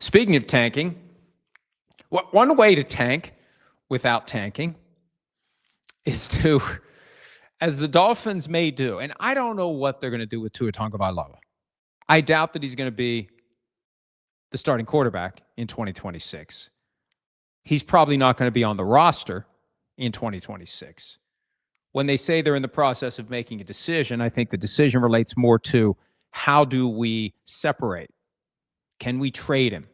Speaking of tanking, one way to tank without tanking is to, as the Dolphins may do, and I don't know what they're going to do with Tua Tagovailoa. I doubt that he's going to be the starting quarterback in 2026. He's probably not going to be on the roster in 2026. When they say they're in the process of making a decision, I think the decision relates more to how do we separate? Can we trade him?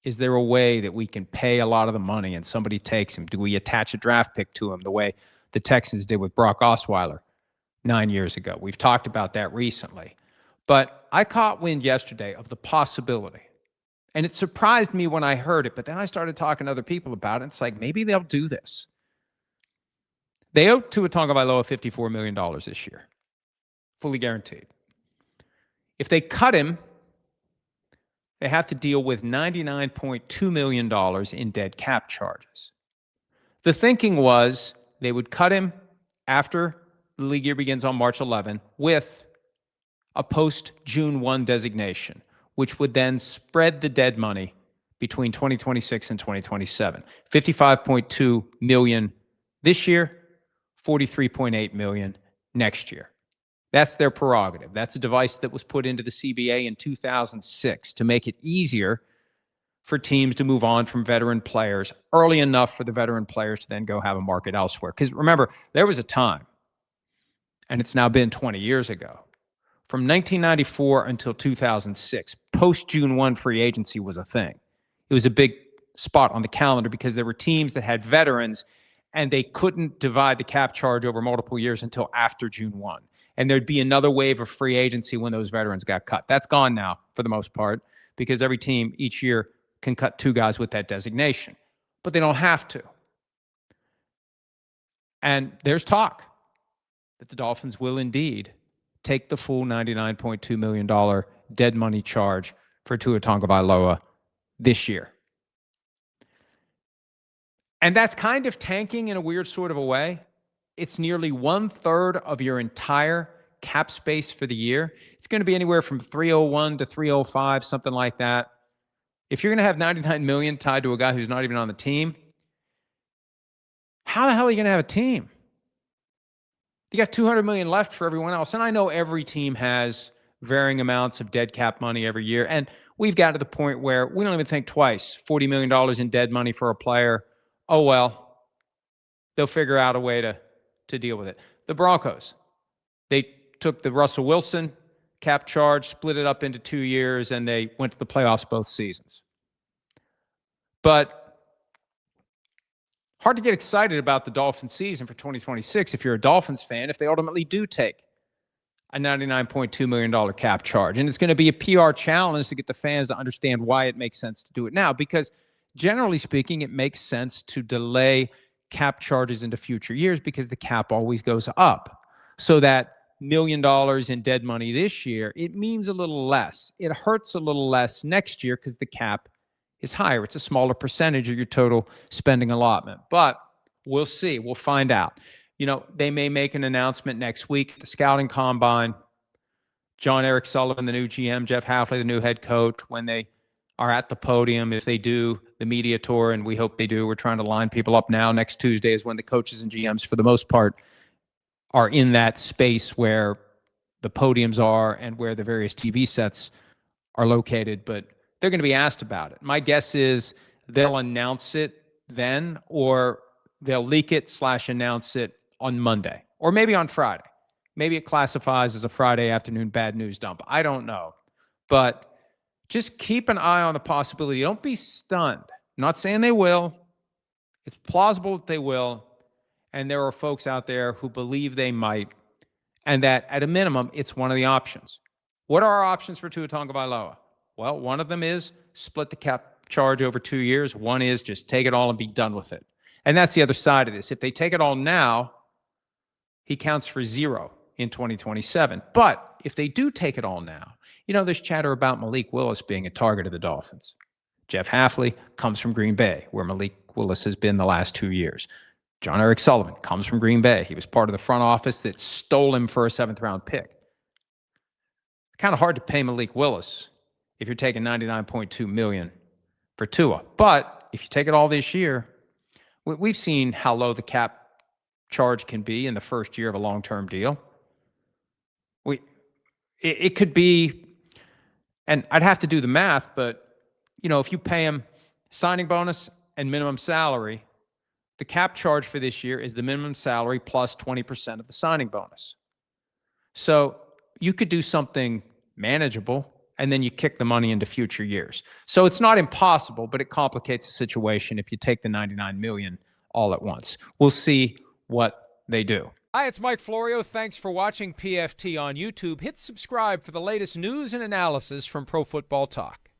Is there a way that we can pay a lot of the money and somebody takes him? Do we attach a draft pick to him the way the Texans did with Brock Osweiler 9 years ago? We've talked about that recently. But I caught wind yesterday of the possibility. And it surprised me when I heard it, but then I started talking to other people about it. It's like, maybe they'll do this. They owe Tua Tagovailoa $54 million this year, fully guaranteed. If they cut him, they have to deal with $99.2 million in dead cap charges. The thinking was they would cut him after the league year begins on March 11 with a post-June 1 designation, which would then spread the dead money between 2026 and 2027. $55.2 million this year, $43.8 million next year. That's their prerogative. That's a device that was put into the CBA in 2006 to make it easier for teams to move on from veteran players early enough for the veteran players to then go have a market elsewhere. Because remember, there was a time, and it's now been 20 years ago, from 1994 until 2006, post-June 1 free agency was a thing. It was a big spot on the calendar because there were teams that had veterans and they couldn't divide the cap charge over multiple years until after June 1. And there'd be another wave of free agency when those veterans got cut. That's gone now for the most part because every team each year can cut two guys with that designation. But they don't have to. And there's talk that the Dolphins will indeed take the full $99.2 million dead money charge for Tua Tagovailoa this year. And that's kind of tanking in a weird sort of a way. It's nearly 1/3 of your entire cap space for the year. It's going to be anywhere from 301 to 305, something like that. If you're going to have $99 million tied to a guy who's not even on the team, how the hell are you going to have a team? You got $200 million left for everyone else. And I know every team has varying amounts of dead cap money every year. And we've got to the point where we don't even think twice. $40 million in dead money for a player. Oh, well, they'll figure out a way to deal with it. The Broncos, they took the Russell Wilson cap charge, split it up into 2 years, and they went to the playoffs both seasons. But hard to get excited about the Dolphins season for 2026 if you're a Dolphins fan, if they ultimately do take a $99.2 million cap charge. And it's going to be a PR challenge to get the fans to understand why it makes sense to do it now, because generally speaking, it makes sense to delay cap charges into future years because the cap always goes up. So that $1 million in dead money this year, it means a little less. It hurts a little less next year because the cap is higher. It's a smaller percentage of your total spending allotment. But we'll see. We'll find out. You know, they may make an announcement next week. The scouting combine, John Eric Sullivan, the new GM, Jeff Hafley, the new head coach, when they are at the podium, if they do the media tour, and we hope they do. We're trying to line people up now. Next Tuesday is when the coaches and GMs, for the most part, are in that space where the podiums are and where the various TV sets are located. But they're going to be asked about it. My guess is they'll announce it then, or they'll leak it / announce it on Monday, or maybe on Friday. Maybe it classifies as a Friday afternoon bad news dump. I don't know. But just keep an eye on the possibility. Don't be stunned. I'm not saying they will. It's plausible that they will. And there are folks out there who believe they might. And that at a minimum, it's one of the options. What are our options for Tua Tagovailoa? Well, one of them is split the cap charge over 2 years. One is just take it all and be done with it. And that's the other side of this. If they take it all now, he counts for 0 in 2027. But if they do take it all now, you know, there's chatter about Malik Willis being a target of the Dolphins. Jeff Hafley comes from Green Bay, where Malik Willis has been the last 2 years. John Eric Sullivan comes from Green Bay. He was part of the front office that stole him for a 7th-round pick. Kind of hard to pay Malik Willis if you're taking $99.2 million for Tua. But if you take it all this year, we've seen how low the cap charge can be in the first year of a long-term deal. It could be, and I'd have to do the math, but if you pay him signing bonus and minimum salary, the cap charge for this year is the minimum salary plus 20% of the signing bonus. So you could do something manageable, and then you kick the money into future years. So it's not impossible, but it complicates the situation if you take the $99 million all at once. We'll see what they do. Hi, it's Mike Florio. Thanks for watching PFT on YouTube. Hit subscribe for the latest news and analysis from Pro Football Talk.